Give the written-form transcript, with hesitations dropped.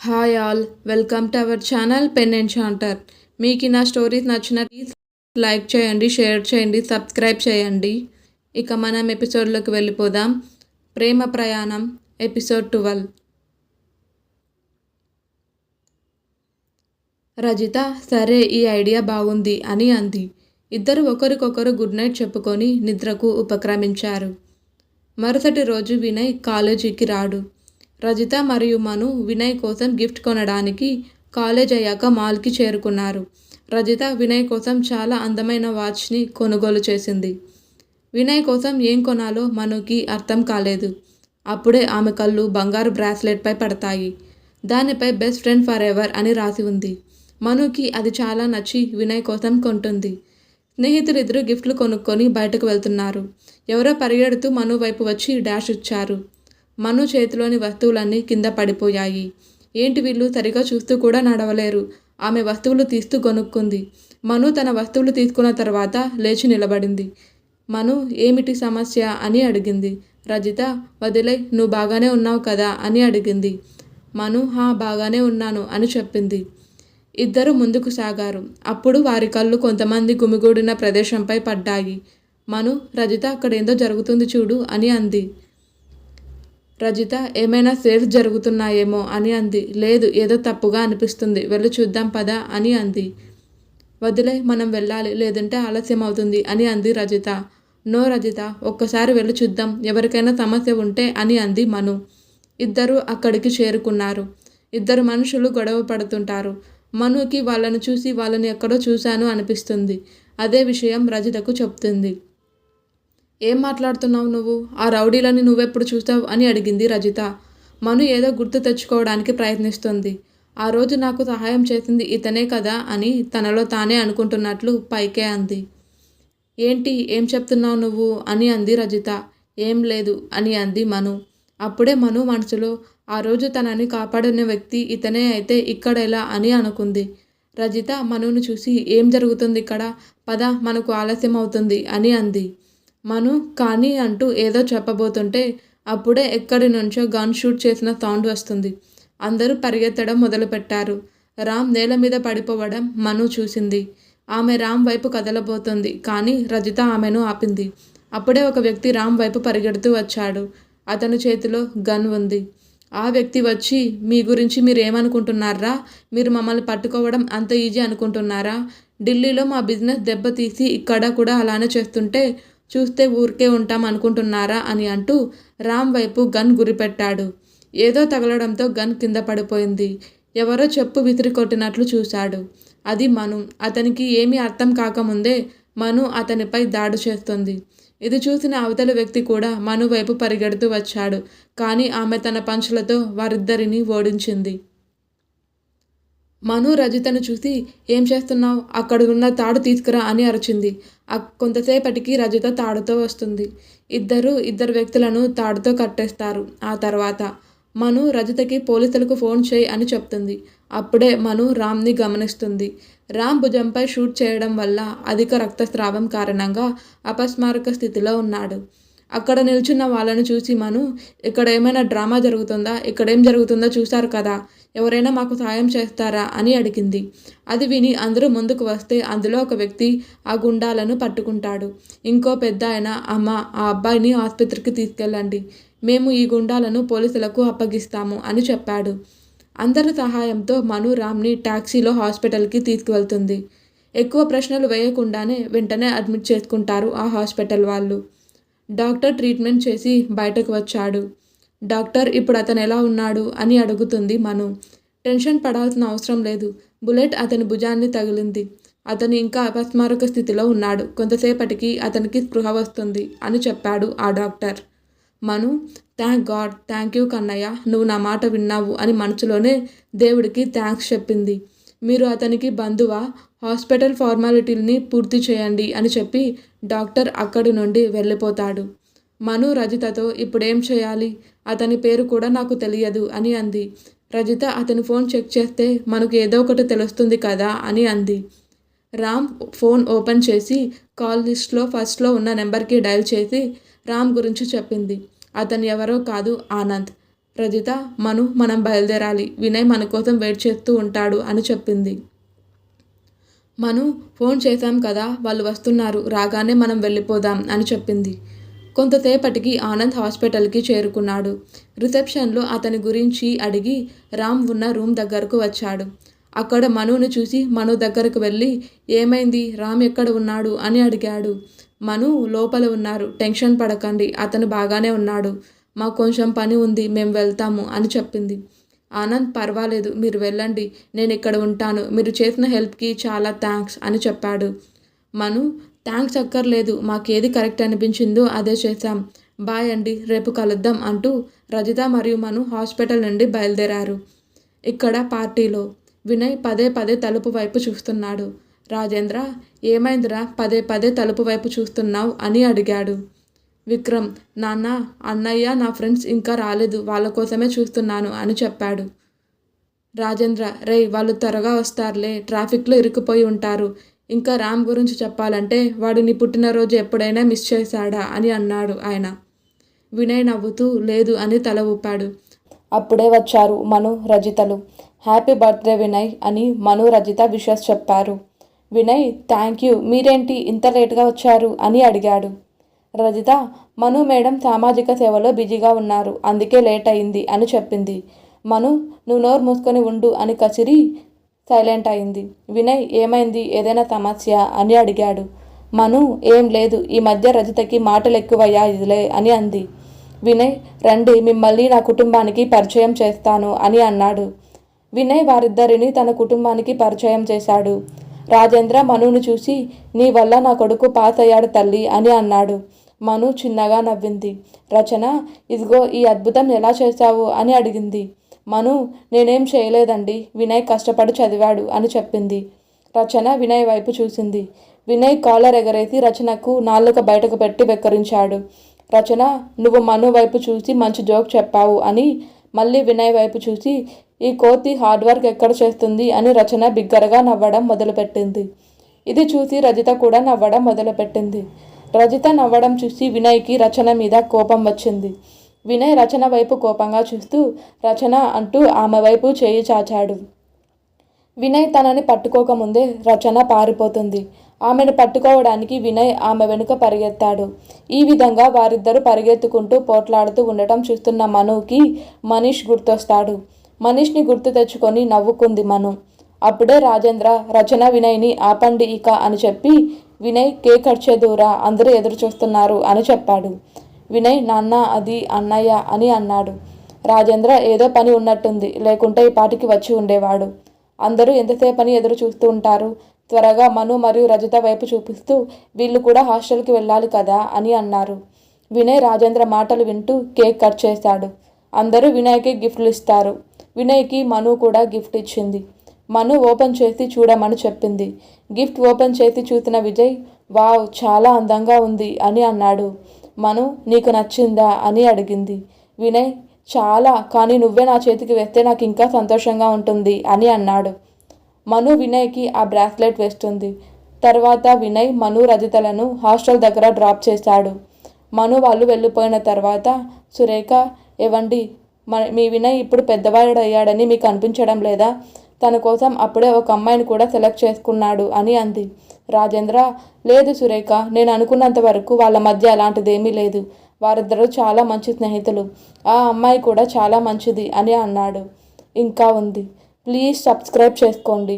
Hi all, welcome to our channel pen enchanter. మీకు నా stories నచ్చినట్లయితే లైక్ చేయండి, షేర్ చేయండి, సబ్స్క్రైబ్ చేయండి. ఇక మనం ఎపిసోడ్లోకి వెళ్ళిపోదాం. ప్రేమ ప్రయాణం ఎపిసోడ్ 12. రజిత సరే, ఈ ఐడియా బాగుంది అని అంది. ఇద్దరు ఒకరికొకరు గుడ్ నైట్ చెప్పుకొని నిద్రకు ఉపక్రమించారు. మరుసటి రోజు వినయ్ కాలేజీకి రాడు. రజిత మరియు మను వినయ్ కోసం గిఫ్ట్ కొనడానికి కాలేజ్ అయ్యాక మాల్కి చేరుకున్నారు. రజిత వినయ్ కోసం చాలా అందమైన వాచ్ని కొనుగోలు చేసింది. వినయ్ కోసం ఏం కొనాలో మనుకి అర్థం కాలేదు. అప్పుడే ఆమె కళ్ళు బంగారు బ్రాస్లెట్పై పడతాయి. దానిపై బెస్ట్ ఫ్రెండ్ ఫర్ ఎవర్ అని రాసి ఉంది. మనుకి అది చాలా నచ్చి వినయ్ కోసం కొంటుంది. స్నేహితులిద్దరూ గిఫ్ట్లు కొనుక్కొని బయటకు వెళ్తున్నారు. ఎవరో పరిగెడుతూ మను వైపు వచ్చి డాష్ ఇచ్చారు. మను చేతిలోని వస్తువులన్నీ కింద పడిపోయాయి. ఏంటి వీళ్ళు సరిగా చూస్తూ కూడా నడవలేరు. ఆమె వస్తువులు తీస్తూ గొనుక్కుంది. మను తన వస్తువులు తీసుకున్న తర్వాత లేచి నిలబడింది. మను ఏమిటి సమస్య అని అడిగింది. రజిత వదిలే, నువ్వు బాగానే ఉన్నావు కదా అని అడిగింది. మను బాగానే ఉన్నాను అని చెప్పింది. ఇద్దరు ముందుకు సాగారు. అప్పుడు వారి కళ్ళు కొంతమంది గుమిగూడిన ప్రదేశంపై పడ్డాయి. మను, రజిత అక్కడేందో జరుగుతుంది చూడు అని అంది. రజిత ఏమైనా సేల్స్ జరుగుతున్నాయేమో అని అంది. లేదు, ఏదో తప్పుగా అనిపిస్తుంది, వెళ్ళి చూద్దాం పదా అని అంది. వదిలే, మనం వెళ్ళాలి, లేదంటే ఆలస్యం అవుతుంది అని అంది రజిత. నో రజిత, ఒక్కసారి వెళ్ళి చూద్దాం, ఎవరికైనా సమస్య ఉంటే అని అంది మను. ఇద్దరు అక్కడికి చేరుకున్నారు. ఇద్దరు మనుషులు గొడవ పడుతుంటారు. మనుకి వాళ్ళను చూసి వాళ్ళని ఎక్కడో చూశాను అనిపిస్తుంది. అదే విషయం రజితకు చెప్తుంది. ఏం మాట్లాడుతున్నావు నువ్వు? ఆ రౌడీలని నువ్వెప్పుడు చూస్తావు అని అడిగింది రజిత. మను ఏదో గుర్తు తెచ్చుకోవడానికి ప్రయత్నిస్తుంది. ఆ రోజు నాకు సహాయం చేసింది ఇతనే కదా అని తనలో తానే అనుకుంటున్నట్లు పైకే అంది. ఏంటి, ఏం చెప్తున్నావు నువ్వు అని అంది రజిత. ఏం లేదు అని అంది మను. అప్పుడే మను మనసులో ఆ రోజు తనని కాపాడిన వ్యక్తి ఇతనే అయితే ఇక్కడెలా అని అనుకుంది. రజిత మనును చూసి ఏం జరుగుతుంది ఇక్కడ, పద, మనకు ఆలస్యం అవుతుంది అని అంది. మను కానీ అంటూ ఏదో చెప్పబోతుంటే అప్పుడే ఎక్కడి నుంచో గన్ షూట్ చేసిన సౌండ్ వస్తుంది. అందరూ పరిగెత్తడం మొదలుపెట్టారు. రామ్ నేల మీద పడిపోవడం మను చూసింది. ఆమె రామ్ వైపు కదలబోతుంది, కానీ రజిత ఆమెను ఆపింది. అప్పుడే ఒక వ్యక్తి రామ్ వైపు పరిగెడుతూ వచ్చాడు. అతని చేతిలో గన్ ఉంది. ఆ వ్యక్తి వచ్చి, మీ గురించి మీరు ఏమనుకుంటున్నారా? మీరు మమ్మల్ని పట్టుకోవడం అంత ఈజీ అనుకుంటున్నారా? ఢిల్లీలో మా బిజినెస్ దెబ్బతీసి ఇక్కడ కూడా అలానే చేస్తుంటే చూస్తే ఊరికే ఉంటాం అనుకుంటున్నారా అని అంటూ రామ్ వైపు గన్ గురిపెట్టాడు. ఏదో తగలడంతో గన్ కింద పడిపోయింది. ఎవరో చెప్పు విసిరి కొట్టినట్లు చూశాడు. అది మను. అతనికి ఏమీ అర్థం కాకముందే మను అతనిపై దాడి చేస్తుంది. ఇది చూసిన అవతలి వ్యక్తి కూడా మను వైపు పరిగెడుతూ వచ్చాడు. కానీ ఆమె తన పంచులతో వారిద్దరినీ ఓడించింది. మను రజితను చూసి, ఏం చేస్తున్నావు, అక్కడ ఉన్న తాడు తీసుకురా అని అరిచింది. కొంతసేపటికి రజిత తాడుతో వస్తుంది. ఇద్దరు వ్యక్తులను తాడుతో కట్టేస్తారు. ఆ తర్వాత మను రజితకి పోలీసులకు ఫోన్ చేయి అని చెప్తుంది. అప్పుడే మను రామ్ని గమనిస్తుంది. రామ్ భుజంపై షూట్ చేయడం వల్ల అధిక రక్తస్రావం కారణంగా అపస్మారక స్థితిలో ఉన్నాడు. అక్కడ నిల్చున్న వాళ్ళను చూసి మను, ఇక్కడ ఏమైనా డ్రామా జరుగుతుందా? ఇక్కడేం జరుగుతుందో చూశారు కదా, ఎవరైనా మాకు సాయం చేస్తారా అని అడిగింది. అది విని అందరూ ముందుకు వస్తే అందులో ఒక వ్యక్తి ఆ గుండాలను పట్టుకుంటాడు. ఇంకో పెద్ద ఆయన, అమ్మ, ఆ అబ్బాయిని ఆసుపత్రికి తీసుకెళ్ళండి, మేము ఈ గుండాలను పోలీసులకు అప్పగిస్తాము అని చెప్పాడు. అందరి సహాయంతో మను రామ్ని టాక్సీలో హాస్పిటల్కి తీసుకువెళ్తుంది. ఎక్కువ ప్రశ్నలు వేయకుండానే వెంటనే అడ్మిట్ చేసుకుంటారు ఆ హాస్పిటల్ వాళ్ళు. డాక్టర్ ట్రీట్మెంట్ చేసి బయటకు వచ్చాడు. డాక్టర్, ఇప్పుడు అతను ఎలా ఉన్నాడు అని అడుగుతుంది మను. టెన్షన్ పడాల్సిన అవసరం లేదు, బుల్లెట్ అతని భుజాన్ని తగిలింది, అతను ఇంకా అపస్మారక స్థితిలో ఉన్నాడు, కొంతసేపటికి అతనికి స్పృహ వస్తుంది అని చెప్పాడు ఆ doctor. Manu, thank God, thank you Kannayya, నువ్వు నా మాట విన్నావు అని మనసులోనే దేవుడికి థ్యాంక్స్ చెప్పింది. మీరు అతనికి బంధువా? హాస్పిటల్ ఫార్మాలిటీని పూర్తి చేయండి అని చెప్పి డాక్టర్ అక్కడి నుండి వెళ్ళిపోతాడు. మను రజితతో, ఇప్పుడేం చేయాలి, అతని పేరు కూడా నాకు తెలియదు అని అంది. రజిత అతని ఫోన్ చెక్ చేస్తే మనకు ఏదో ఒకటి తెలుస్తుంది కదా అని అంది. రామ్ ఫోన్ ఓపెన్ చేసి కాల్ లిస్ట్లో ఫస్ట్లో ఉన్న నెంబర్కి డయల్ చేసి రామ్ గురించి చెప్పింది. అతను ఎవరో కాదు, ఆనంద్. రజిత, మను మనం బయలుదేరాలి, వినయ్ మన కోసం వెయిట్ చేస్తూ ఉంటాడు అని చెప్పింది. మను, ఫోన్ చేశాం కదా, వాళ్ళు వస్తున్నారు, రాగానే మనం వెళ్ళిపోదాం అని చెప్పింది. కొంతసేపటికి ఆనంద్ హాస్పిటల్కి చేరుకున్నాడు. రిసెప్షన్లో అతని గురించి అడిగి రామ్ ఉన్న రూమ్ దగ్గరకు వచ్చాడు. అక్కడ మనుని చూసి మను దగ్గరకు వెళ్ళి, ఏమైంది, రామ్ ఎక్కడ ఉన్నాడు అని అడిగాడు. మను, లోపల ఉన్నారు, టెన్షన్ పడకండి, అతను బాగానే ఉన్నాడు, మాకు కొంచెం పని ఉంది, మేము వెళ్తాము అని చెప్పింది. ఆనంద్, పర్వాలేదు, మీరు వెళ్ళండి, నేను ఇక్కడ ఉంటాను, మీరు చేసిన హెల్ప్కి చాలా థ్యాంక్స్ అని చెప్పాడు. మను, థ్యాంక్స్ అక్కర్లేదు, మాకేది కరెక్ట్ అనిపించిందో అదే చేశాం, బాయ్ అండి, రేపు కలుద్దాం అంటూ రజిత మరియు మను హాస్పిటల్ నుండి బయలుదేరారు. ఇక్కడ పార్టీలో వినయ్ పదే పదే తలుపు వైపు చూస్తున్నాడు. రాజేంద్ర, ఏమైందిరా పదే పదే తలుపు వైపు చూస్తున్నావు అని అడిగాడు. విక్రమ్, నాన్న, అన్నయ్య, నా ఫ్రెండ్స్ ఇంకా రాలేదు, వాళ్ళ కోసమే చూస్తున్నాను అని చెప్పాడు. రాజేంద్ర, రేయ్, వాళ్ళు త్వరగా వస్తారులే, ట్రాఫిక్లో ఇరుక్కుపోయి ఉంటారు, ఇంకా రామ్ గురించి చెప్పాలంటే వాడు నీ పుట్టినరోజు ఎప్పుడైనా మిస్ చేశాడా అని అన్నాడు ఆయన. వినయ్ నవ్వుతూ లేదు అని తల ఊపాడు. అప్పుడే వచ్చారు మను, రజితలు. హ్యాపీ బర్త్డే వినయ్ అని మను, రజిత విషెస్ చెప్పారు. వినయ్, థ్యాంక్ యూ, మీరేంటి ఇంత లేట్గా వచ్చారు అని అడిగాడు. రజిత, మను మేడం సామాజిక సేవలో బిజీగా ఉన్నారు, అందుకే లేట్ అయింది అని చెప్పింది. మను, నువ్వు నోరు మూసుకొని ఉండు అని కసిరి సైలెంట్ అయింది. వినయ్, ఏమైంది, ఏదైనా సమస్య అని అడిగాడు. మను, ఏం లేదు, ఈ మధ్య రజితకి మాటలు ఎక్కువయ్యా ఇదిలే అని అంది. వినయ్, రండి, మిమ్మల్ని నా కుటుంబానికి పరిచయం చేస్తాను అని అన్నాడు. వినయ్ వారిద్దరిని తన కుటుంబానికి పరిచయం చేశాడు. రాజేంద్ర మనుని చూసి, నీ వల్ల నా కొడుకు పాస్ అయ్యాడు తల్లి అని అన్నాడు. మను చిన్నగా నవ్వింది. రచన, ఇదిగో ఈ అద్భుతం ఎలా చేశావు అని అడిగింది. మను, నేనేం చేయలేదండి, వినయ్ కష్టపడి చదివాడు అని చెప్పింది. రచన వినయ్ వైపు చూసింది. వినయ్ కాలర్ ఎగరేసి రచనకు నాలుక బయటకు పెట్టి వెక్కరించాడు. రచన, నువ్వు మను వైపు చూసి మంచి జోక్ చెప్పావు అని మళ్ళీ వినయ్ వైపు చూసి, ఈ కోతి హార్డ్ వర్క్ ఎక్కడ చేస్తుంది అని రచన బిగ్గరగా నవ్వడం మొదలుపెట్టింది. ఇది చూసి రజిత కూడా నవ్వడం మొదలుపెట్టింది. రజిత నవ్వడం చూసి వినయ్కి రచన మీద కోపం వచ్చింది. వినయ్ రచన వైపు కోపంగా చూస్తూ రచన అంటూ ఆమె వైపు చేయి చాచాడు. వినయ్ తనని పట్టుకోకముందే రచన పారిపోతుంది. ఆమెను పట్టుకోవడానికి వినయ్ ఆమె వెనుక పరిగెత్తాడు. ఈ విధంగా వారిద్దరూ పరిగెత్తుకుంటూ పోట్లాడుతూ ఉండటం చూస్తున్న మనుకి మనీష్ గుర్తొస్తాడు. మనీష్ని గుర్తు తెచ్చుకొని నవ్వుకుంది మను. అప్పుడే రాజేంద్ర, రచన వినయ్ని ఆపండి ఇక అని చెప్పి, వినయ్ కేక్ కట్ చేదురా, అందరూ ఎదురు చూస్తున్నారు అని చెప్పాడు. వినయ్, నాన్న, అది అన్నయ్య అని అన్నాడు. రాజేంద్ర, ఏదో పని ఉన్నట్టుంది, లేకుంటే ఈ పాటికి వచ్చి ఉండేవాడు, అందరూ ఎంతసేపని ఎదురు చూస్తూ ఉంటారు, త్వరగా మను మరియు రజిత వైపు చూపిస్తూ, వీళ్ళు కూడా హాస్టల్కి వెళ్ళాలి కదా అని అన్నారు. వినయ్ రాజేంద్ర మాటలు వింటూ కేక్ కట్ చేశాడు. అందరూ వినయ్కి గిఫ్ట్లు ఇస్తారు. వినయ్కి మను కూడా గిఫ్ట్ ఇచ్చింది. మను ఓపెన్ చేసి చూడమని చెప్పింది. గిఫ్ట్ ఓపెన్ చేసి చూసిన విజయ్, వావ్, చాలా అందంగా ఉంది అని అన్నాడు. మను, నీకు నచ్చిందా అని అడిగింది. వినయ్, చాలా, కానీ నువ్వే నా చేతికి వేస్తే నాకు ఇంకా సంతోషంగా ఉంటుంది అని అన్నాడు. మను వినయ్కి ఆ బ్రాస్లెట్ వేస్తుంది. తర్వాత వినయ్ మను రజితలను హాస్టల్ దగ్గర డ్రాప్ చేశాడు. మను వాళ్ళు వెళ్ళిపోయిన తర్వాత, సురేఖ, ఏవండి, మీ వినయ్ ఇప్పుడు పెద్దవాడు అయ్యాడని మీకు అనిపించడం లేదా? తన కోసం అప్పుడే ఒక అమ్మాయిని కూడా సెలెక్ట్ చేసుకున్నాడు అని అంది. రాజేంద్ర, లేదు సురేఖ, నేను అనుకున్నంత వరకు వాళ్ళ మధ్య అలాంటిదేమీ లేదు, వారిద్దరూ చాలా మంచి స్నేహితులు, ఆ అమ్మాయి కూడా చాలా మంచిది అని అన్నాడు. ఇంకా ఉంది, ప్లీజ్ సబ్స్క్రైబ్ చేసుకోండి.